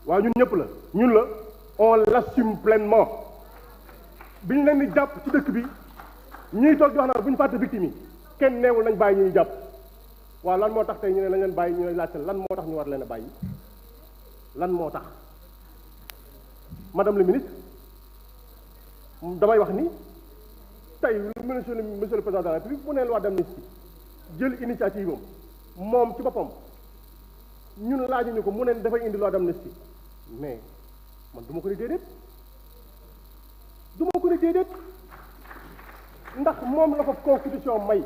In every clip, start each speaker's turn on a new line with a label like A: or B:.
A: waaw ñun ñëpp la ñun la on l'assume pleinement bi ñu leen di jàpp ci dëkk bi ñuy toog di wax naan bu ñu fàtte victime yi kenn neewul nañ bàyyi ñuy jàpp waaw lan moo tax tey ñu ne nañ leen bàyyi ñu ne laajte lan moo tax ñu war leen a bàyyi lan moo tax madame le ministre damay wax ni tey monsieur le président de la République mu ne loi d'amnistie jël initiative am moom ci boppam ñun laajuñu ko mu ne dafay indi loi d'amnistie mais man du ma ko ne déedéet ndax moom la ko constitution may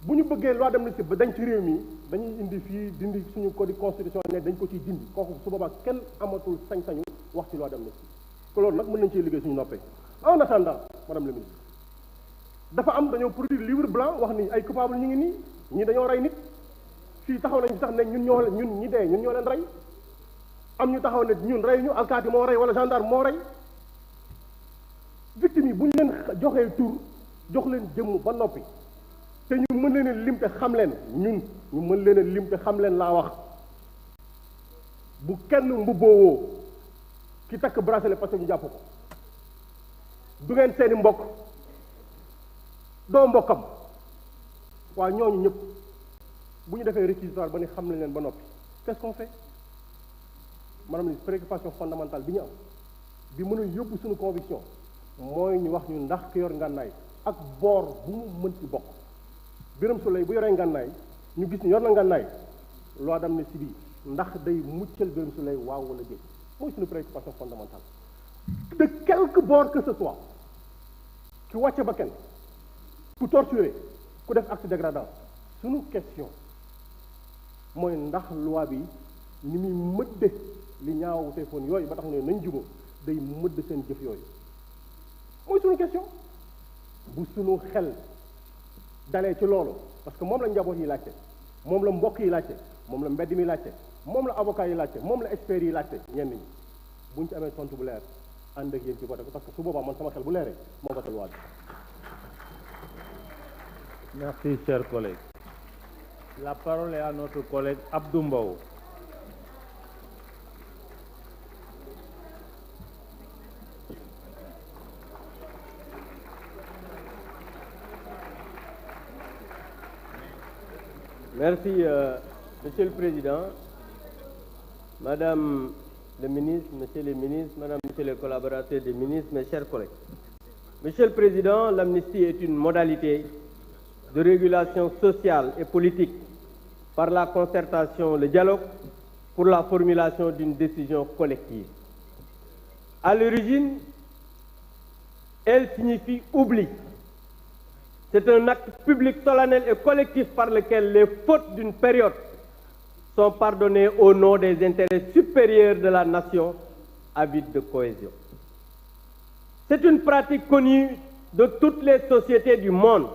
A: bu ñu bëggee loi d'amnistie ba dañ ci réew mi dañuy indi fii dindi suñu code constitution ne dañ ko ciy dindi kooku su boobaa kenn amatul sañ-sañu wax ci loi d'amnistie ko loolu nag mën nañ ciy liggéey suñu noppee en attendant madame le ministre dafa am dañoo produire livre blanc wax ni ay coupable ñu ngi nii ñii dañoo rey nit fii taxaw nañ sax ne ñun ñi dee ñun ñoo leen rey am ñu taxaw ne ñun rey ñu alkaati moo rey wala gendarme moo rey victime yi bu ñu leen joxee tur jox leen jëmm ba noppi te ñu mën leen a lim te xam leen ñun ñu mën leen a lim te xam leen laa wax bu kenn mbubboowoo ki takk bracelet parce que ñu jàpp ko du ngeen seeni mbokk doo mbokkam waa ñooñu ñëpp bu ñu defee réquisitoire ba ni xam nañ leen ba noppi qu'est-ce qu'on fait maanaam ni préoccupation fondamentale bi ñu am bi mën a yóbbu suñu conviction mooy ñu wax ñu ndax ki yor ngànnaay ak boor bu mu mën ci bokk Birame Souleye bu yoree ngànnaay ñu gis ni yor na ngànnaay loi d'amnistie bi ndax day muccal Birame Souleye waaw wala déet mooy suñu préoccupation fondamentale de quelque bord que ce soit ki wàcce ba kenn ku torturer ku def acte dégradant suñu question mooy ndax loi bi ni muy mëdde li ñaaw téléphone yooyu ba tax ne nañ jubóo day mëdd seen jëf yooyu mooy suñu question bu suñu xel dalee ci loolu parce que moom la njaboot yi laajte moom la mbokk yi laajte moom la mbedd mi laajte moom la avocat yi laajte moom la experts yi laajte ñenn ñi buñ ci amee tontu bu leer ànd ak yéen ci voté ko parce que su boobaa man sama xel bu leeree moo voté loi bi.
B: Merci, chers collègues. La parole est à notre collègue Abdou Mbow.
C: Merci, Monsieur le Président, Madame le ministre, Monsieur les ministres, Madame, Monsieur les collaborateurs des ministres, mes chers collègues. Monsieur le Président, l'amnistie est une modalité de régulation sociale et politique par la concertation, le dialogue pour la formulation d'une décision collective. À l'origine, elle signifie oubli. C'est un acte public solennel et collectif par lequel les fautes d'une période sont pardonnées au nom des intérêts supérieurs de la nation avide de cohésion. C'est une pratique connue de toutes les sociétés du monde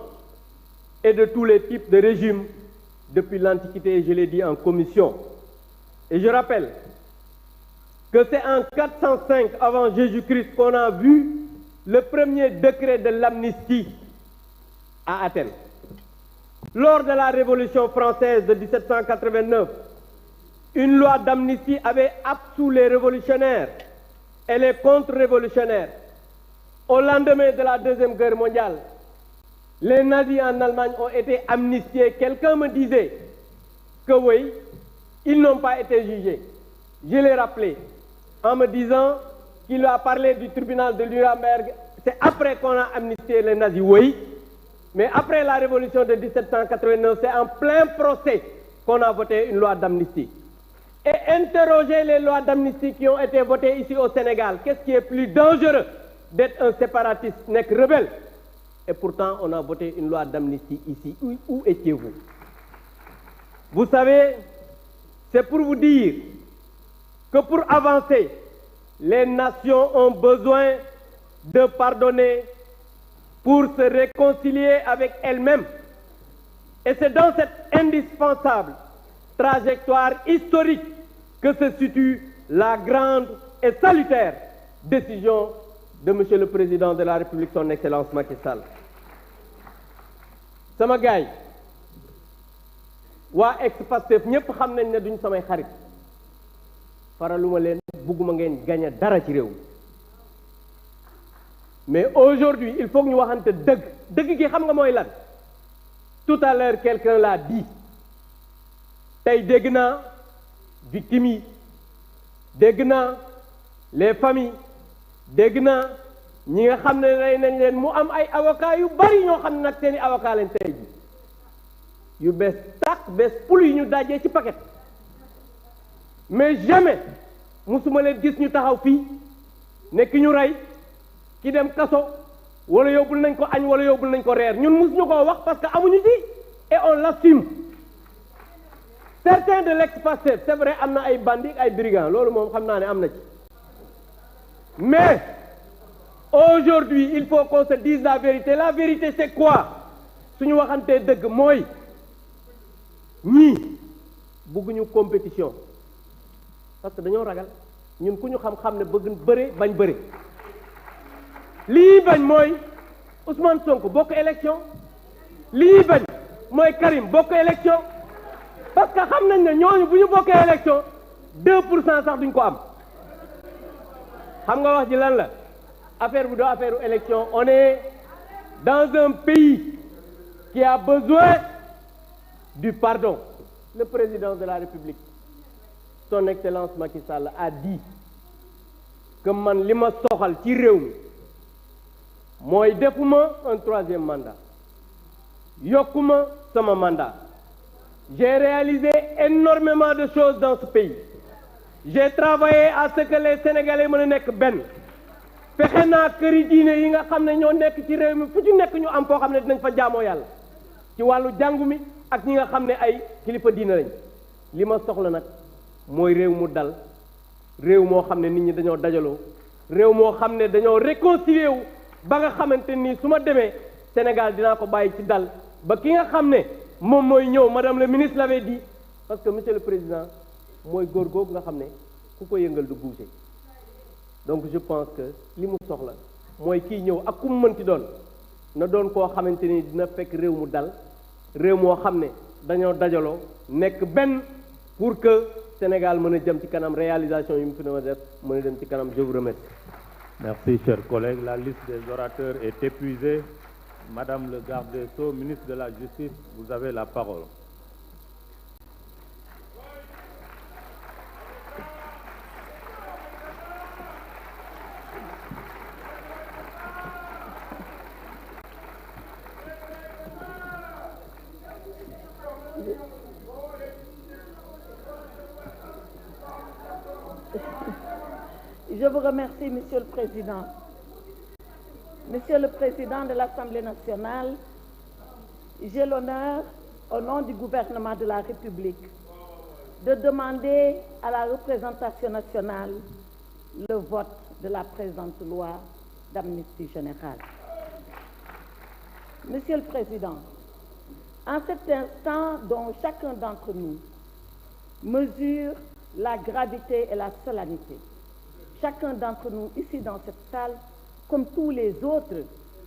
C: et de tous les types de régimes depuis l'Antiquité, je l'ai dit en commission. Et je rappelle que c'est en 405 avant Jésus-Christ qu'on a vu le premier décret de l'amnistie à Athènes. Lors de la Révolution française de 1789, une loi d'amnistie avait absous les révolutionnaires et les contre-révolutionnaires. Au lendemain de la Deuxième Guerre mondiale, les nazis en Allemagne ont été amnistiés. Quelqu'un me disait que oui, ils n'ont pas été jugés. Je l'ai rappelé en me disant qu'il a parlé du tribunal de Nuremberg. C'est après qu'on a amnistié les nazis, oui. Mais après la révolution de 1789, c'est en plein procès qu'on a voté une loi d'amnistie. Et interroger les lois d'amnistie qui ont été votées ici au Sénégal. Qu'est-ce qui est plus dangereux d'être un séparatiste, n'est que rebelle? Et pourtant, on a voté une loi d'amnistie ici. Où étiez-vous? Vous savez, c'est pour vous dire que pour avancer, les nations ont besoin de pardonner pour se réconcilier avec elles-mêmes. Et c'est dans cette indispensable trajectoire historique que se situe la grande et salutaire décision de Monsieur le Président de la République, son Excellence Macky Sall. sama gaay waa ex-Pastef ñëpp xam nañ ne duñ samay xarit faraluma leen bugguma ngeen gañe dara ci réew mi mais aujourd'hui il faut que ñu waxante dëgg dëgg gi xam nga mooy lan tout à l'heure quelqu'un l'a dit tey dégg naa victimes yi dégg naa les familles dégg naa ñi nga xam ne rey nañ leen mu am ay avocats yu bari ñoo xam ne nag seeni avocat leen tey ji yu bees tàq bees pul yi ñu dajee ci paquet mais jamais musuma leen gis ñu taxaw fii ne ki ñu rey ki dem kaso wala yóbbul nañ ko añ wala yóbbul nañ ko reer ñun musuñu koo wax parce que amuñu ci et on l'assume. Certains de l'ex-Pastef c'est vrai am na ay bandits ay brigands loolu moom xam naa ne am na ci mais aujourd'hui il faut qu'on se dise la vérité c'est quoi suñu waxantee dëgg mooy ñii bëgguñu compétition parce que dañoo ragal ñun ku ñu xam-xam ne bëgg bëre bañ bëre lii bañ mooy Ousmane Sonko bokk élection lii bañ mooy Karim bokk élection parce que xam nañ ne ñooñu bu ñu bokkee élection 2% sax duñ ko am xam nga wax ji lan la affaire bu doo affaire élection on est dans un pays qui a besoin du pardon. Le président de la République son excellence Macky Sall a dit que man li ma soxal ci réew mi mooy defuma un 3e mandat yokkuma sama mandat. J'ai réalisé énormément de choses dans ce pays. J'ai travaillé à ce que les Sénégalais mën a nekk benn fexe naa këri diine yi nga xam ne ñoo nekk ci réew mi fu ci nekk ñu am foo xam ne dinañ fa jaamoo yàlla ci wàllu jàngu mi ak ñi nga xam ne ay kilifa diine lañ li ma soxla nag mooy réew mu dal réew moo xam ne nit ñi dañoo dajaloo réew moo xam ne dañoo réconcilier wu ba nga xamante ni su ma demee Sénégal dinaa ko bàyyi ci dal ba ki nga xam ne moom mooy ñëw madame le ministre l'avait dit parce que monsieur le président mooy góor googu nga xam ne ku ko yëngal du bouger donc je pense que li mu soxla mooy kii ñëw ak ku mu mënti doon na doon koo xamante ni dina fekk réew mu dal réew moo xam ne dañoo dajaloo nekk benn pour que Sénégal mën a jëm ci kanam réalisation yi mu fi na def mën a dem ci kanam. Je vous remercie.
B: Merci, chers collègues. La liste des orateurs est épuisée. Madame le garde des Sceaux, ministre de la Justice, vous avez la parole.
D: Je vous remercie, Monsieur le Président. Monsieur le Président de l'Assemblée nationale, j'ai l'honneur, au nom du gouvernement de la République, de demander à la représentation nationale le vote de la présente loi d'amnistie générale. Monsieur le Président, en cet instant dont chacun d'entre nous mesure la gravité et la solennité, chacun d'entre nous ici dans cette salle, comme tous les autres